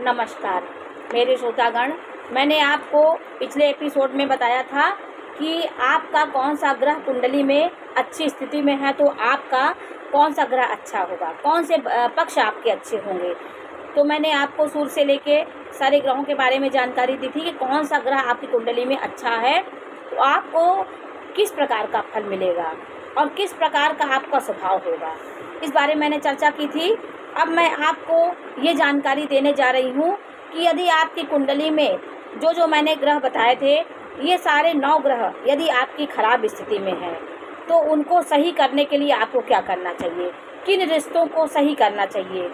नमस्कार मेरे श्रोतागण। मैंने आपको पिछले एपिसोड में बताया था कि आपका कौन सा ग्रह कुंडली में अच्छी स्थिति में है, तो आपका कौन सा ग्रह अच्छा होगा, कौन से पक्ष आपके अच्छे होंगे। तो मैंने आपको सूर्य से लेके सारे ग्रहों के बारे में जानकारी दी थी कि कौन सा ग्रह आपकी कुंडली में अच्छा है, तो आपको किस प्रकार का फल मिलेगा और किस प्रकार का आपका स्वभाव होगा, इस बारे में मैंने चर्चा की थी। अब मैं आपको ये जानकारी देने जा रही हूँ कि यदि आपकी कुंडली में जो मैंने ग्रह बताए थे, ये सारे 9 ग्रह यदि आपकी खराब स्थिति में है, तो उनको सही करने के लिए आपको क्या करना चाहिए, किन रिश्तों को सही करना चाहिए।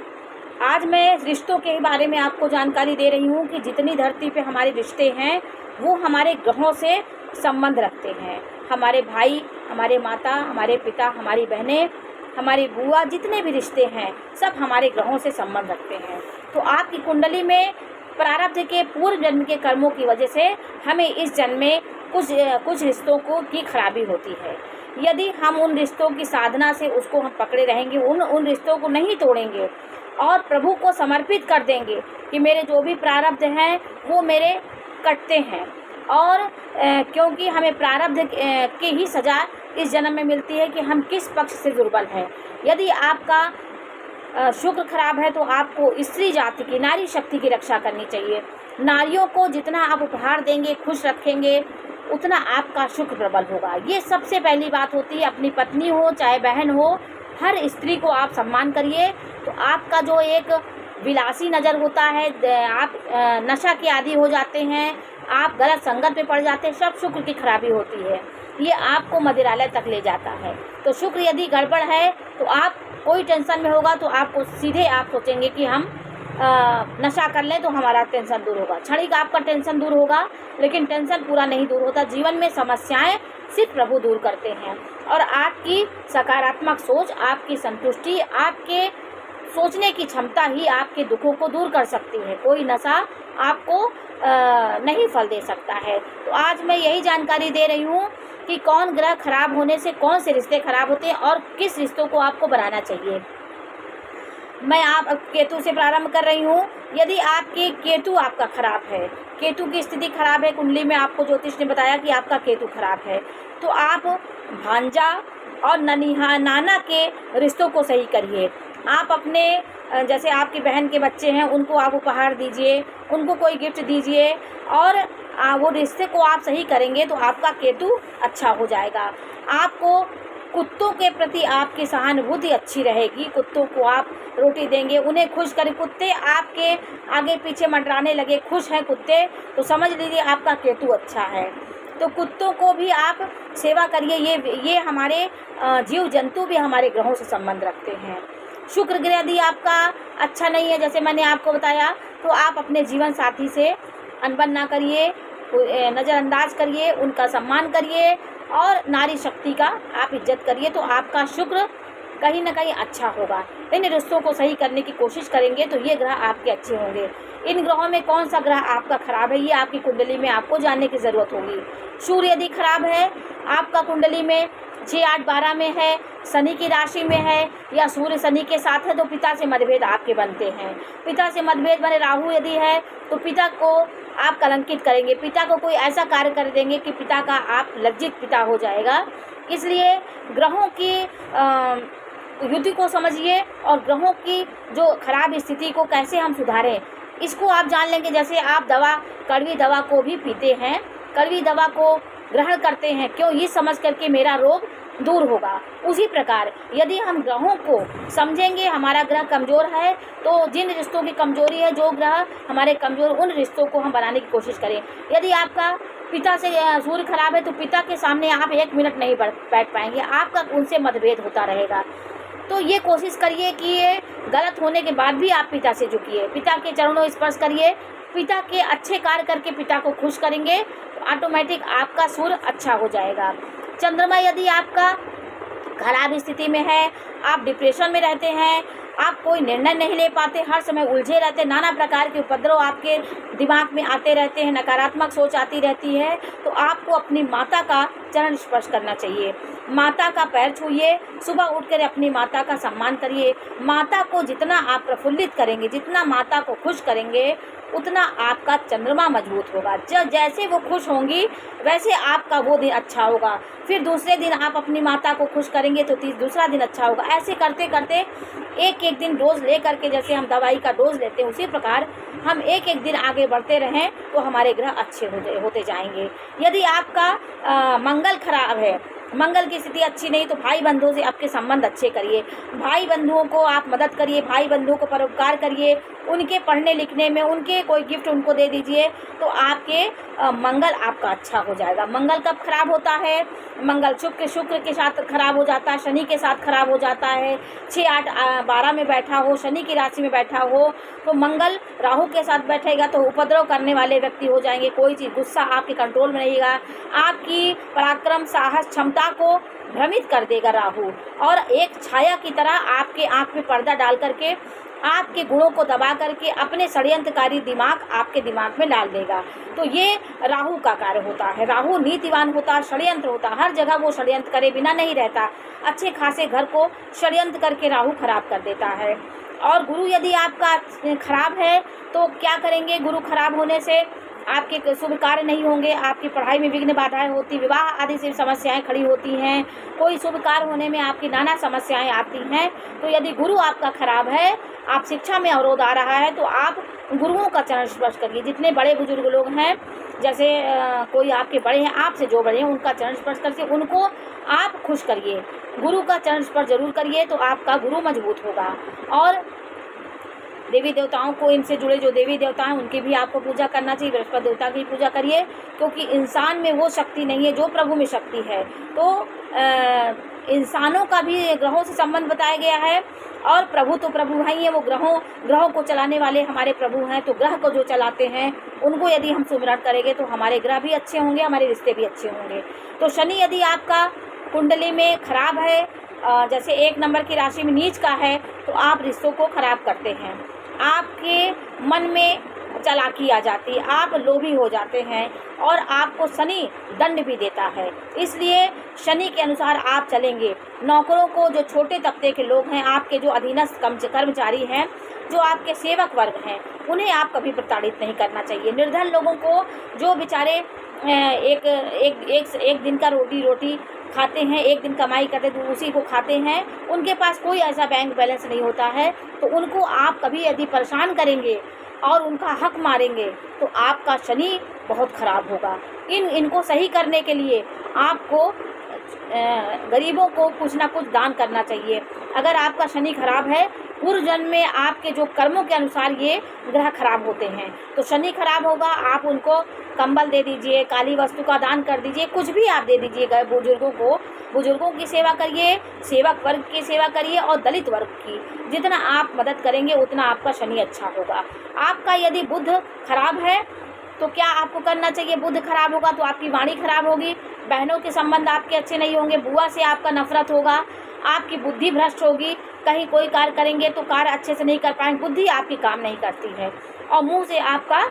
आज मैं रिश्तों के बारे में आपको जानकारी दे रही हूँ कि जितनी धरती पे हमारे रिश्ते हैं वो हमारे ग्रहों से संबंध रखते हैं। हमारे भाई, हमारे माता, हमारे पिता, हमारी बहनें, हमारी बुआ, जितने भी रिश्ते हैं सब हमारे ग्रहों से संबंध रखते हैं। तो आपकी कुंडली में प्रारब्ध के पूर्व जन्म के कर्मों की वजह से हमें इस जन्म में कुछ रिश्तों की खराबी होती है। यदि हम उन रिश्तों की साधना से उसको हम पकड़े रहेंगे, उन रिश्तों को नहीं तोड़ेंगे और प्रभु को समर्पित कर देंगे कि मेरे जो भी प्रारब्ध हैं वो मेरे कटते हैं, और क्योंकि हमें प्रारब्ध की ही सज़ा इस जन्म में मिलती है कि हम किस पक्ष से दुर्बल हैं। यदि आपका शुक्र खराब है तो आपको स्त्री जाति की, नारी शक्ति की रक्षा करनी चाहिए। नारियों को जितना आप उपहार देंगे, खुश रखेंगे, उतना आपका शुक्र प्रबल होगा। ये सबसे पहली बात होती है। अपनी पत्नी हो चाहे बहन हो, हर स्त्री को आप सम्मान करिए, तो आपका जो एक विलासी नज़र होता है, आप नशा के आदी हो जाते हैं, आप गलत संगत में पड़ जाते हैं, सब शुक्र की खराबी होती है। ये आपको मदिरालय तक ले जाता है। तो शुक्र यदि गड़बड़ है तो आप कोई टेंशन में होगा तो आपको सीधे आप सोचेंगे कि हम नशा कर लें तो हमारा टेंशन दूर होगा। क्षणिक आपका टेंशन दूर होगा, लेकिन टेंशन पूरा नहीं दूर होता। जीवन में समस्याएं सिर्फ प्रभु दूर करते हैं, और आपकी सकारात्मक सोच, आपकी संतुष्टि, आपके सोचने की क्षमता ही आपके दुखों को दूर कर सकती है। कोई नशा आपको नहीं फल दे सकता है। तो आज मैं यही जानकारी दे रही हूँ कि कौन ग्रह खराब होने से कौन से रिश्ते खराब होते हैं और किस रिश्तों को आपको बनाना चाहिए। मैं आप केतु से प्रारंभ कर रही हूँ। यदि आपके केतु आपका खराब है, केतु की स्थिति खराब है कुंडली में, आपको ज्योतिष ने बताया कि आपका केतु खराब है, तो आप भांजा और नाना के रिश्तों को सही करिए। आप अपने जैसे आपकी बहन के बच्चे हैं उनको आप उपहार दीजिए, उनको कोई गिफ्ट दीजिए, और वो रिश्ते को आप सही करेंगे तो आपका केतु अच्छा हो जाएगा। आपको कुत्तों के प्रति आपकी सहानुभूति अच्छी रहेगी। कुत्तों को आप रोटी देंगे, उन्हें खुश करें। कुत्ते आपके आगे पीछे मंडराने लगे, खुश हैं कुत्ते, तो समझ लीजिए आपका केतु अच्छा है। तो कुत्तों को भी आप सेवा करिए। ये हमारे जीव जंतु भी हमारे ग्रहों से संबंध रखते हैं। शुक्र ग्रह यदि आपका अच्छा नहीं है, जैसे मैंने आपको बताया, तो आप अपने जीवन साथी से अनबन ना करिए, नज़रअंदाज करिए, उनका सम्मान करिए और नारी शक्ति का आप इज्जत करिए, तो आपका शुक्र कहीं ना कहीं अच्छा होगा। इन रिश्तों को सही करने की कोशिश करेंगे तो ये ग्रह आपके अच्छे होंगे। इन ग्रहों में कौन सा ग्रह आपका खराब है, ये आपकी कुंडली में आपको जानने की ज़रूरत होगी। सूर्य यदि खराब है आपका कुंडली में, 6, 8, 12 में है, शनि की राशि में है, या सूर्य शनि के साथ है, तो पिता से मतभेद आपके बनते हैं। पिता से मतभेद बने, राहु यदि है तो पिता को आप कलंकित करेंगे, पिता को कोई ऐसा कार्य कर देंगे कि पिता का आप लज्जित पिता हो जाएगा। इसलिए ग्रहों की युति को समझिए और ग्रहों की जो खराब स्थिति को कैसे हम सुधारें, इसको आप जान लेंगे। जैसे आप कड़वी दवा को भी पीते हैं, कड़वी दवा को ग्रहण करते हैं, क्यों, ये समझ करके मेरा रोग दूर होगा। उसी प्रकार यदि हम ग्रहों को समझेंगे, हमारा ग्रह कमज़ोर है तो जिन रिश्तों की कमजोरी है, जो ग्रह हमारे कमज़ोर, उन रिश्तों को हम बनाने की कोशिश करें। यदि आपका पिता से सूर्य खराब है तो पिता के सामने आप 1 मिनट नहीं बैठ पाएंगे, आपका उनसे मतभेद होता रहेगा। तो ये कोशिश करिए कि ये गलत होने के बाद भी आप पिता से झुकिए, पिता के चरणों स्पर्श करिए, पिता के अच्छे कार्य करके पिता को खुश करेंगे तो ऑटोमेटिक आपका सूर्य अच्छा हो जाएगा। चंद्रमा यदि आपका खराब स्थिति में है, आप डिप्रेशन में रहते हैं, आप कोई निर्णय नहीं ले पाते, हर समय उलझे रहते, नाना प्रकार के उपद्रव आपके दिमाग में आते रहते हैं, नकारात्मक सोच आती रहती है, तो आपको अपनी माता का चरण स्पर्श करना चाहिए। माता का पैर छूइए, सुबह उठकर अपनी माता का सम्मान करिए। माता को जितना आप प्रफुल्लित करेंगे, जितना माता को खुश करेंगे, उतना आपका चंद्रमा मजबूत होगा। जैसे वो खुश होंगी वैसे आपका वो दिन अच्छा होगा। फिर दूसरे दिन आप अपनी माता को खुश करेंगे तो दूसरा दिन अच्छा होगा। ऐसे करते करते एक एक दिन डोज ले करके, जैसे हम दवाई का डोज लेते हैं उसी प्रकार हम एक एक दिन आगे बढ़ते रहें तो हमारे ग्रह अच्छे होते जाएंगे। यदि आपका मंगल खराब है, मंगल की स्थिति अच्छी नहीं, तो भाई बंधुओं से आपके संबंध अच्छे करिए, भाई बंधुओं को आप मदद करिए, भाई बंधुओं को परोपकार करिए, उनके पढ़ने लिखने में उनके कोई गिफ्ट उनको दे दीजिए, तो आपके मंगल आपका अच्छा हो जाएगा। मंगल कब खराब होता है? मंगल शुक्र के साथ खराब हो जाता है, शनि के साथ खराब हो जाता है, 6, 8, 12 में बैठा हो, शनि की राशि में बैठा हो, तो मंगल राहु के साथ बैठेगा तो उपद्रव करने वाले व्यक्ति हो जाएंगे। कोई चीज़ गुस्सा आपके कंट्रोल में रहेगा, आपकी पराक्रम साहस क्षमता को भ्रमित कर देगा राहु, और एक छाया की तरह आपके आँख में पर्दा डाल करके आपके गुणों को दबा करके अपने षड्यंत्रकारी दिमाग आपके दिमाग में डाल देगा। तो ये राहु का कार्य होता है। राहु नीतिवान होता है, षड्यंत्र होता है, हर जगह वो षड्यंत्र करे बिना नहीं रहता। अच्छे खासे घर को षड्यंत्र करके राहु खराब कर देता है। और गुरु यदि आपका खराब है तो क्या करेंगे? गुरु खराब होने से आपके शुभ कार्य नहीं होंगे, आपकी पढ़ाई में विघ्न बाधाएं होती, विवाह आदि से समस्याएं खड़ी होती हैं, कोई शुभ कार्य होने में आपकी नाना समस्याएं आती हैं। तो यदि गुरु आपका खराब है, आप शिक्षा में अवरोध आ रहा है, तो आप गुरुओं का चरण स्पर्श करिए। जितने बड़े बुजुर्ग लोग हैं, जैसे कोई आपके बड़े हैं, आपसे जो बड़े हैं, उनका चरण स्पर्श करके उनको आप खुश करिए। गुरु का चरण स्पर्श जरूर करिए, तो आपका गुरु मजबूत होगा। और देवी देवताओं को, इनसे जुड़े जो देवी देवता हैं उनकी भी आपको पूजा करना चाहिए। बृहस्पति देवता की पूजा करिए, क्योंकि इंसान में वो शक्ति नहीं है जो प्रभु में शक्ति है। तो इंसानों का भी ग्रहों से संबंध बताया गया है, और प्रभु तो प्रभु हैं ही है, वो ग्रहों को चलाने वाले हमारे प्रभु हैं। तो ग्रह को जो चलाते हैं उनको यदि हम सुमिरन करेंगे तो हमारे ग्रह भी अच्छे होंगे, हमारे रिश्ते भी अच्छे होंगे। तो शनि यदि आपका कुंडली में खराब है, जैसे 1 नंबर की राशि में नीच का है, तो आप रिश्तों को खराब करते हैं, आपके मन में चालाकी आ जाती है, आप लोभी हो जाते हैं, और आपको शनि दंड भी देता है। इसलिए शनि के अनुसार आप चलेंगे। नौकरों को, जो छोटे तबके के लोग हैं, आपके जो अधीनस्थ कर्मचारी हैं, जो आपके सेवक वर्ग हैं, उन्हें आप कभी प्रताड़ित नहीं करना चाहिए। निर्धन लोगों को, जो बेचारे एक दिन का रोटी खाते हैं, एक दिन कमाई करते तो उसी को खाते हैं, उनके पास कोई ऐसा बैंक बैलेंस नहीं होता है, तो उनको आप कभी यदि परेशान करेंगे और उनका हक मारेंगे तो आपका शनि बहुत खराब होगा। इनको सही करने के लिए आपको गरीबों को कुछ ना कुछ दान करना चाहिए। अगर आपका शनि खराब है, पूर्व जन्म में आपके जो कर्मों के अनुसार ये ग्रह खराब होते हैं, तो शनि खराब होगा, आप उनको कंबल दे दीजिए, काली वस्तु का दान कर दीजिए, कुछ भी आप दे दीजिएगा। बुजुर्गों की सेवा करिए, सेवक वर्ग की सेवा करिए, और दलित वर्ग की जितना आप मदद करेंगे उतना आपका शनि अच्छा होगा। आपका यदि बुध खराब है तो क्या आपको करना चाहिए? बुध खराब होगा तो आपकी वाणी खराब होगी, बहनों के संबंध आपके अच्छे नहीं होंगे, बुआ से आपका नफरत होगा, आपकी बुद्धि भ्रष्ट होगी, कहीं कोई कार्य करेंगे तो कार्य अच्छे से नहीं कर पाएंगे, बुद्धि आपकी काम नहीं करती है, और मुंह से आपका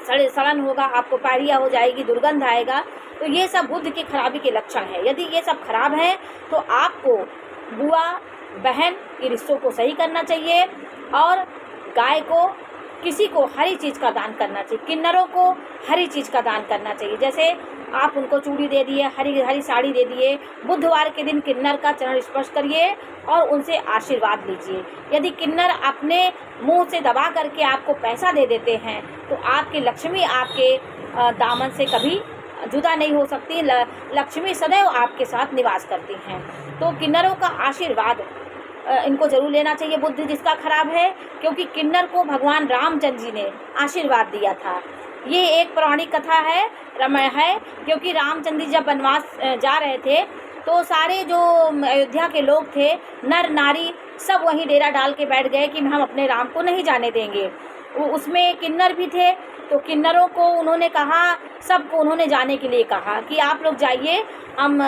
सड़न होगा, आपको पायरिया हो जाएगी, दुर्गंध आएगा। तो ये सब बुद्ध की खराबी के लक्षण है। यदि ये सब खराब है तो आपको बुआ बहन के रिश्तों को सही करना चाहिए, और गाय को, किसी को हरी चीज़ का दान करना चाहिए, किन्नरों को हरी चीज़ का दान करना चाहिए। जैसे आप उनको चूड़ी दे दिए, हरी साड़ी दे दिए, बुधवार के दिन किन्नर का चरण स्पर्श करिए और उनसे आशीर्वाद लीजिए। यदि किन्नर अपने मुंह से दबा करके आपको पैसा दे देते हैं तो आपकी लक्ष्मी आपके दामन से कभी जुदा नहीं हो सकती, लक्ष्मी सदैव आपके साथ निवास करती हैं। तो किन्नरों का आशीर्वाद इनको जरूर लेना चाहिए। बुद्धि जिसका खराब है, क्योंकि किन्नर को भगवान रामचंद्र जी ने आशीर्वाद दिया था। ये एक पौराणिक कथा है, रामायण है, क्योंकि रामचंद्र जी जब वनवास जा रहे थे तो सारे जो अयोध्या के लोग थे, नर नारी, सब वहीं डेरा डाल के बैठ गए कि हम अपने राम को नहीं जाने देंगे। उसमें किन्नर भी थे, तो किन्नरों को उन्होंने कहा, सबको उन्होंने जाने के लिए कहा कि आप लोग जाइए, हम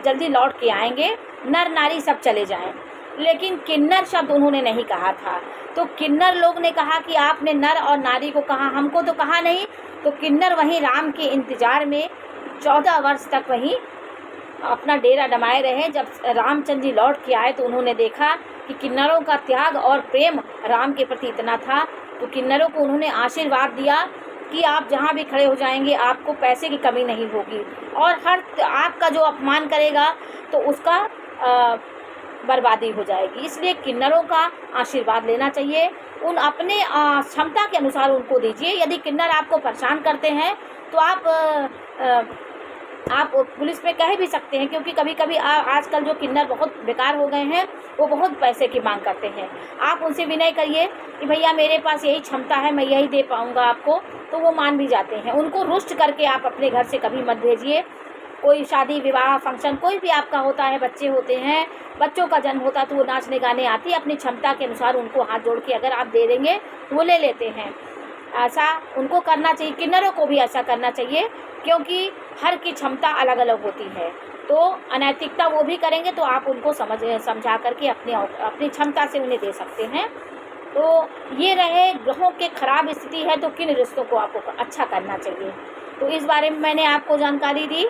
जल्दी लौट के आएंगे, नर नारी सब चले जाएं। लेकिन किन्नर शब्द उन्होंने नहीं कहा था। तो किन्नर लोग ने कहा कि आपने नर और नारी को कहा, हमको तो कहा नहीं। तो किन्नर वहीं राम के इंतज़ार में 14 वर्ष तक वहीं अपना डेरा डमाए रहे। जब रामचंद्र जी लौट के आए तो उन्होंने देखा कि किन्नरों का त्याग और प्रेम राम के प्रति इतना था, तो किन्नरों को उन्होंने आशीर्वाद दिया कि आप जहाँ भी खड़े हो जाएंगे आपको पैसे की कमी नहीं होगी, और हर आपका जो अपमान करेगा तो उसका बर्बादी हो जाएगी। इसलिए किन्नरों का आशीर्वाद लेना चाहिए, उन अपने क्षमता के अनुसार उनको दीजिए। यदि किन्नर आपको परेशान करते हैं तो आप पुलिस में कह भी सकते हैं, क्योंकि कभी कभी आजकल जो किन्नर बहुत बेकार हो गए हैं वो बहुत पैसे की मांग करते हैं। आप उनसे विनय करिए कि भैया मेरे पास यही क्षमता है, मैं यही दे पाऊँगा आपको, तो वो मान भी जाते हैं। उनको रुष्ट करके आप अपने घर से कभी मत भेजिए। कोई शादी विवाह फंक्शन कोई भी आपका होता है, बच्चे होते हैं, बच्चों का जन्म होता है, तो वो नाचने गाने आती है, अपनी क्षमता के अनुसार उनको हाथ जोड़ के अगर आप दे देंगे तो वो ले लेते हैं। ऐसा उनको करना चाहिए, किन्नरों को भी ऐसा करना चाहिए, क्योंकि हर की क्षमता अलग अलग होती है। तो अनैतिकता वो भी करेंगे तो आप उनको समझा करके अपनी क्षमता से उन्हें दे सकते हैं। तो ये रहे, ग्रहों के खराब स्थिति है तो किन रिश्तों को आपको अच्छा करना चाहिए। तो इस बारे में मैंने आपको जानकारी दी।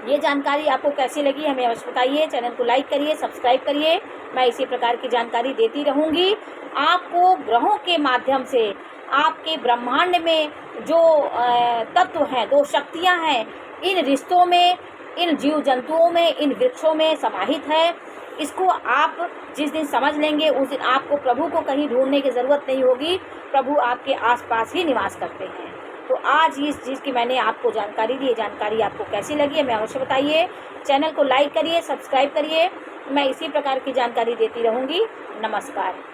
ये जानकारी आपको कैसी लगी हमें अवश्य बताइए। चैनल को लाइक करिए, सब्सक्राइब करिए, मैं इसी प्रकार की जानकारी देती रहूँगी। आपको ग्रहों के माध्यम से आपके ब्रह्मांड में जो तत्व हैं, दो शक्तियाँ हैं, इन रिश्तों में, इन जीव जंतुओं में, इन वृक्षों में समाहित है। इसको आप जिस दिन समझ लेंगे उस दिन आपको प्रभु को कहीं ढूंढने की ज़रूरत नहीं होगी, प्रभु आपके आसपास ही निवास करते हैं। तो आज इस चीज़ की मैंने आपको जानकारी दी, ये जानकारी आपको कैसी लगी हमें अवश्य बताइए। चैनल को लाइक करिए, सब्सक्राइब करिए, मैं इसी प्रकार की जानकारी देती रहूँगी। नमस्कार।